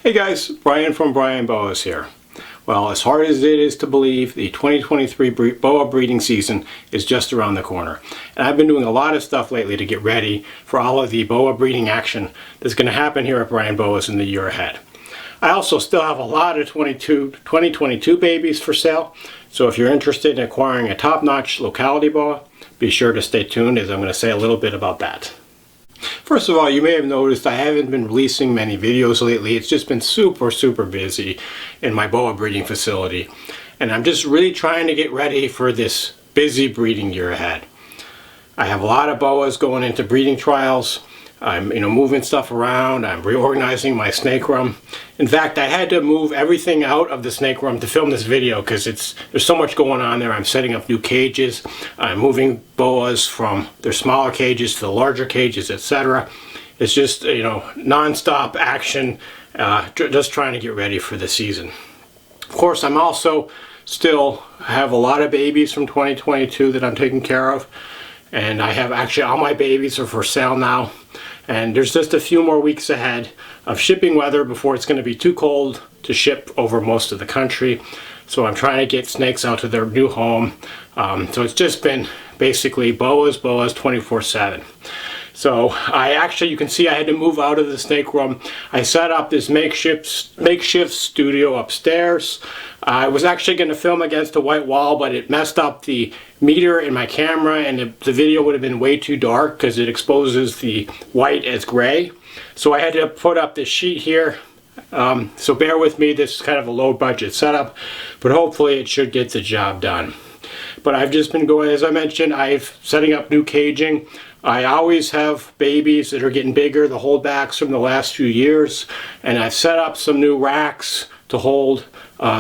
Hey guys, Brian from Boas here. Well, as hard as it is to believe, the 2023 boa breeding season is just around the corner. And I've been doing a lot of stuff lately to get ready for all of the boa breeding action that's going to happen here at Brian Boas in the year ahead. I also still have a lot of 2022 babies for sale, so if you're interested in acquiring a top-notch locality boa, be sure to stay tuned as I'm going to say a little bit about that. First of all, you may have noticed I haven't been releasing many videos lately. It's just been super busy in my boa breeding facility. And I'm just really trying to get ready for this busy breeding year ahead. I have a lot of boas going into breeding trials. I'm moving stuff around. I'm reorganizing my snake room. In fact, I had to move everything out of the snake room to film this video because there's so much going on there. I'm setting up new cages. I'm moving boas from their smaller cages to the larger cages, etc. It's just non-stop action, just trying to get ready for the season. Of course, I'm also still have a lot of babies from 2022 that I'm taking care of. And I have actually all my babies are for sale now. And there's just a few more weeks ahead of shipping weather before it's going to be too cold to ship over most of the country. So I'm trying to get snakes out to their new home. So it's just been basically boas 24/7. So you can see I had to move out of the snake room. I set up this makeshift studio upstairs. I was actually going to film against a white wall, but it messed up the meter in my camera, and the video would have been way too dark because it exposes the white as gray. So I had to put up this sheet here. So bear with me, this is kind of a low budget setup, but hopefully it should get the job done. But I've just been going, as I mentioned, I'm setting up new caging. I always have babies that are getting bigger, the holdbacks from the last few years, and I've set up some new racks to hold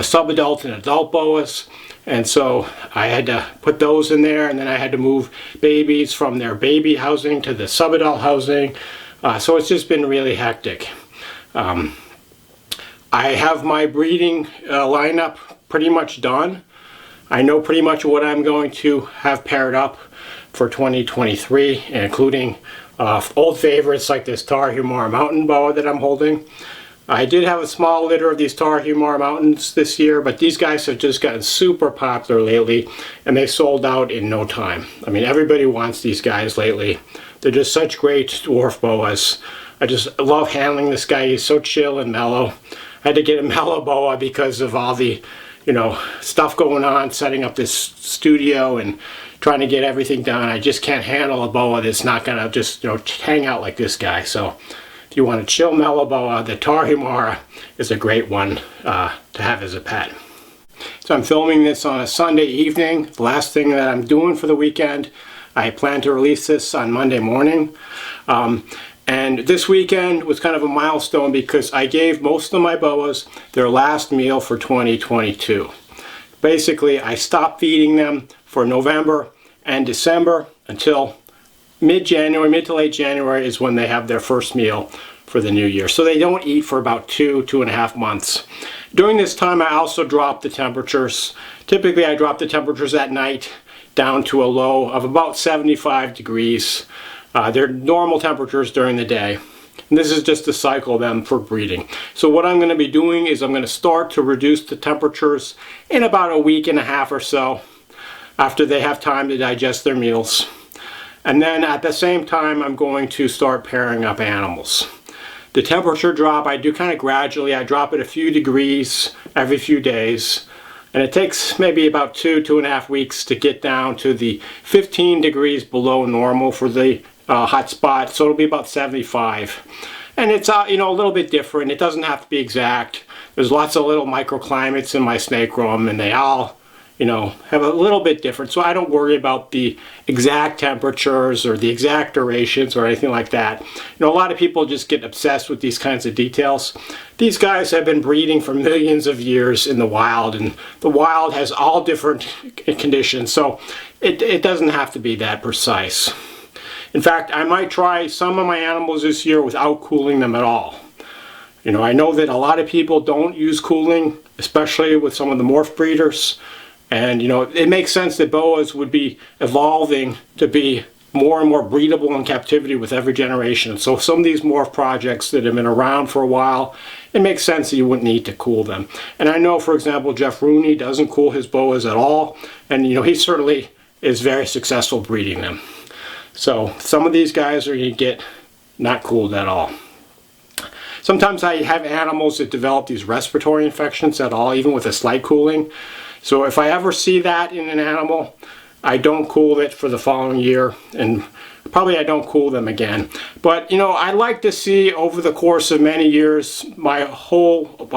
sub-adult and adult boas. And so I had to put those in there, and then I had to move babies from their baby housing to the sub-adult housing. So it's just been really hectic. I have my breeding lineup pretty much done. I know pretty much what I'm going to have paired up for 2023, including old favorites like this Tarahumara Mountain Boa that I'm holding. I did have a small litter of these Tarahumara Mountains this year, but these guys have just gotten super popular lately, and they sold out in no time. I mean, everybody wants these guys lately. They're just such great dwarf boas. I just love handling this guy. He's so chill and mellow. I had to get a mellow boa because of all the stuff going on, setting up this studio and trying to get everything done. I just can't handle a boa that's not gonna just hang out like this guy. So if you want a chill mellow boa, the Tarahumara is a great one to have as a pet. So I'm filming this on a Sunday evening, the last thing that I'm doing for the weekend. I plan to release this on Monday morning. And this weekend was kind of a milestone because I gave most of my boas their last meal for 2022. Basically, I stopped feeding them for November and December until mid-January, mid to late January is when they have their first meal for the new year. So they don't eat for about 2.5 months. During this time, I also dropped the temperatures. Typically, I drop the temperatures at night down to a low of about 75 degrees. They're normal temperatures during the day. And this is just to cycle them for breeding. So what I'm going to be doing is I'm going to start to reduce the temperatures in about a week and a half or so after they have time to digest their meals. And then at the same time, I'm going to start pairing up animals. The temperature drop I do kind of gradually. I drop it a few degrees every few days. And it takes maybe about 2.5 weeks to get down to the 15 degrees below normal for the hot spot, so it'll be about 75. And it's a little bit different. It doesn't have to be exact. There's lots of little microclimates in my snake room, and they all have a little bit different, so I don't worry about the exact temperatures or the exact durations or anything like that. A lot of people just get obsessed with these kinds of details. These guys have been breeding for millions of years in the wild, and the wild has all different conditions, so it doesn't have to be that precise. In fact, I might try some of my animals this year without cooling them at all. I know that a lot of people don't use cooling, especially with some of the morph breeders. And it makes sense that boas would be evolving to be more and more breedable in captivity with every generation. So some of these morph projects that have been around for a while, it makes sense that you wouldn't need to cool them. And I know, for example, Jeff Rooney doesn't cool his boas at all, and he certainly is very successful breeding them. So some of these guys are going to get not cooled at all. Sometimes I have animals that develop these respiratory infections at all, even with a slight cooling. So if I ever see that in an animal, I don't cool it for the following year, and probably I don't cool them again. But I like to see over the course of many years, my whole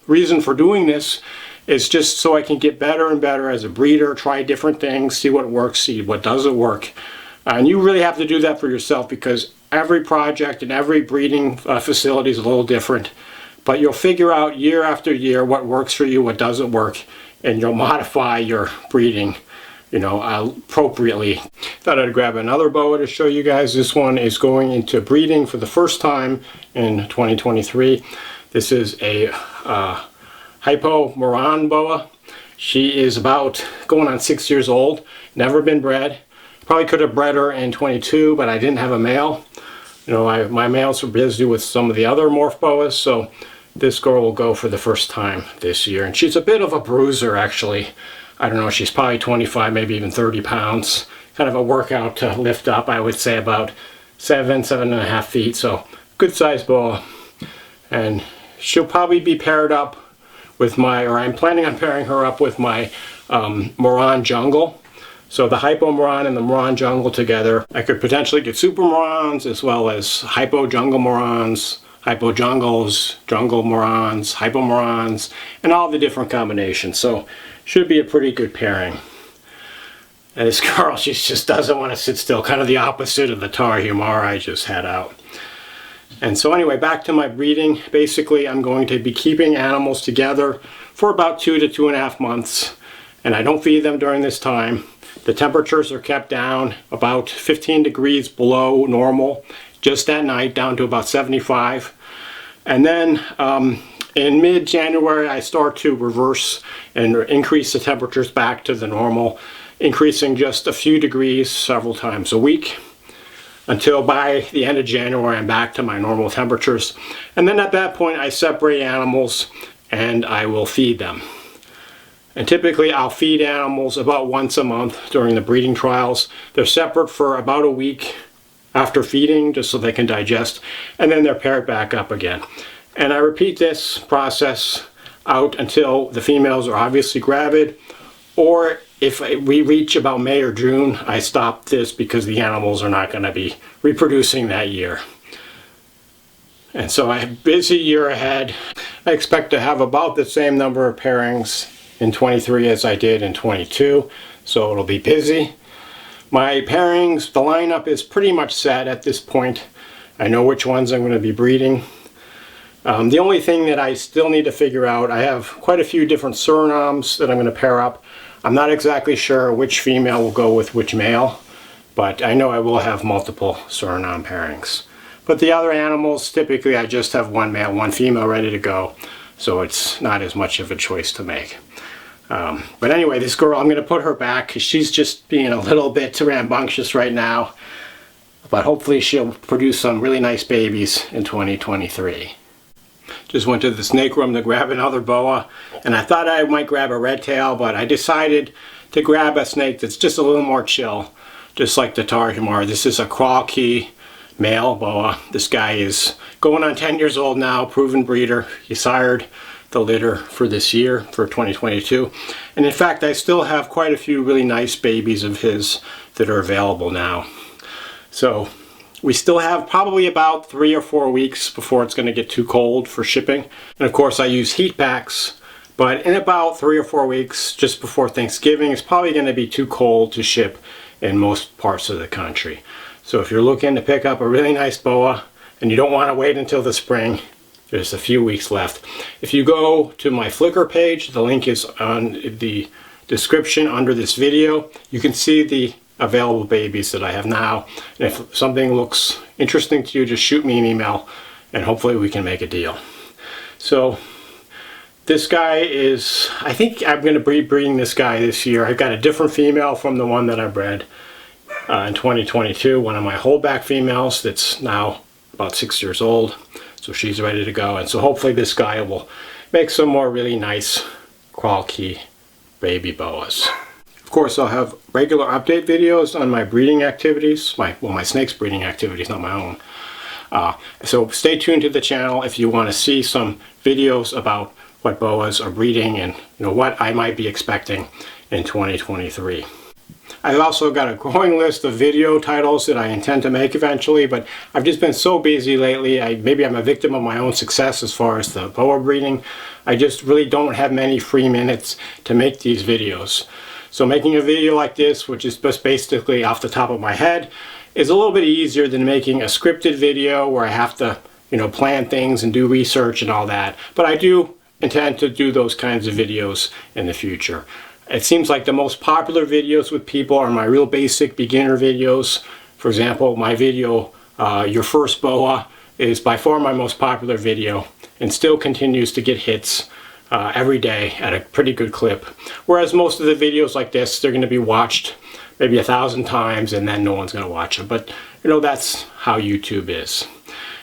reason for doing this is just so I can get better and better as a breeder, try different things, see what works, see what doesn't work. And you really have to do that for yourself, because every project and every breeding facility is a little different. But you'll figure out year after year what works for you, what doesn't work, and you'll modify your breeding appropriately. Thought I'd grab another boa to show you guys. This one is going into breeding for the first time in 2023. This is a Hypo Marron Boa. She is about going on 6 years old, never been bred. Probably could have bred her in 22, but I didn't have a male. My males were busy with some of the other morph boas, so this girl will go for the first time this year. And she's a bit of a bruiser, actually. I don't know, she's probably 25, maybe even 30 pounds. Kind of a workout to lift up, I would say about 7.5 feet. So good sized boa. And she'll probably be paired up with I'm planning on pairing her up with my Marron Jungle. So the Hypo Marron and the Marron Jungle together. I could potentially get Super Marrons as well as Hypo Jungle Marrons, Hypo Jungles, Jungle Marrons, Hypo Marrons, and all the different combinations. So should be a pretty good pairing. And this girl, she just doesn't want to sit still, kind of the opposite of the Tarahumara I just had out. And so anyway, back to my breeding. Basically, I'm going to be keeping animals together for about 2 to 2.5 months, and I don't feed them during this time. The temperatures are kept down about 15 degrees below normal, just at night, down to about 75. And then in mid-January, I start to reverse and increase the temperatures back to the normal, increasing just a few degrees several times a week, until by the end of January, I'm back to my normal temperatures. And then at that point, I separate animals and I will feed them. And typically I'll feed animals about once a month during the breeding trials. They're separate for about a week after feeding, just so they can digest, and then they're paired back up again. And I repeat this process out until the females are obviously gravid, or if we reach about May or June, I stop this because the animals are not going to be reproducing that year. And so I have a busy year ahead. I expect to have about the same number of pairings in 23 as I did in 22, so it'll be busy. My pairings, the lineup is pretty much set at this point. I know which ones I'm going to be breeding. The only thing that I still need to figure out, I have quite a few different Surinames that I'm going to pair up. I'm not exactly sure which female will go with which male, but I know I will have multiple Suriname pairings. But the other animals, typically I just have one male, one female ready to go, so it's not as much of a choice to make. But anyway, this girl, I'm going to put her back because she's just being a little bit rambunctious right now. But hopefully she'll produce some really nice babies in 2023. Just went to the snake room to grab another boa, and I thought I might grab a red tail, but I decided to grab a snake that's just a little more chill, just like the Tarahumara. This is a Cay male boa. This guy is going on 10 years old now, proven breeder. He sired the litter for this year, for 2022. And in fact, I still have quite a few really nice babies of his that are available now. So we still have probably about 3 or 4 weeks before it's going to get too cold for shipping. And of course I use heat packs, but in about 3 or 4 weeks, just before Thanksgiving, it's probably going to be too cold to ship in most parts of the country. So if you're looking to pick up a really nice boa and you don't want to wait until the spring, there's a few weeks left. If you go to my Flickr page, the link is on the description under this video. You can see the available babies that I have now. And if something looks interesting to you, just shoot me an email and hopefully we can make a deal. So this guy is, I think I'm going to be breeding this guy this year. I've got a different female from the one that I bred. in 2022. One of my holdback females that's now about 6 years old. So she's ready to go. And so hopefully this guy will make some more really nice quality baby boas. Of course, I'll have regular update videos on my breeding activities, my snake's breeding activities, not my own. So stay tuned to the channel if you want to see some videos about what boas are breeding and what I might be expecting in 2023. I've also got a growing list of video titles that I intend to make eventually, but I've just been so busy lately. Maybe I'm a victim of my own success as far as the boa breeding. I just really don't have many free minutes to make these videos. So making a video like this, which is just basically off the top of my head, is a little bit easier than making a scripted video where I have to, plan things and do research and all that. But I do intend to do those kinds of videos in the future. It seems like the most popular videos with people are my real basic beginner videos. For example, my video, Your First Boa, is by far my most popular video and still continues to get hits every day at a pretty good clip. Whereas most of the videos like this, they're going to be watched maybe 1,000 times and then no one's going to watch them. But that's how YouTube is.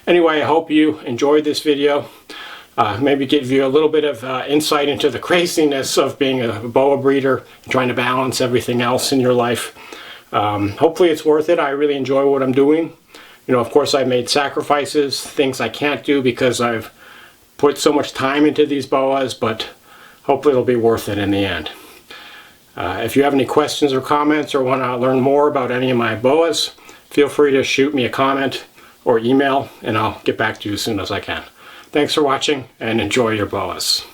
Anyway, I hope you enjoyed this video. Maybe give you a little bit of insight into the craziness of being a boa breeder and trying to balance everything else in your life. Hopefully it's worth it. I really enjoy what I'm doing. Of course I've made sacrifices, things I can't do because I've put so much time into these boas, but hopefully it'll be worth it in the end. If you have any questions or comments or want to learn more about any of my boas, feel free to shoot me a comment or email and I'll get back to you as soon as I can. Thanks for watching and enjoy your boas.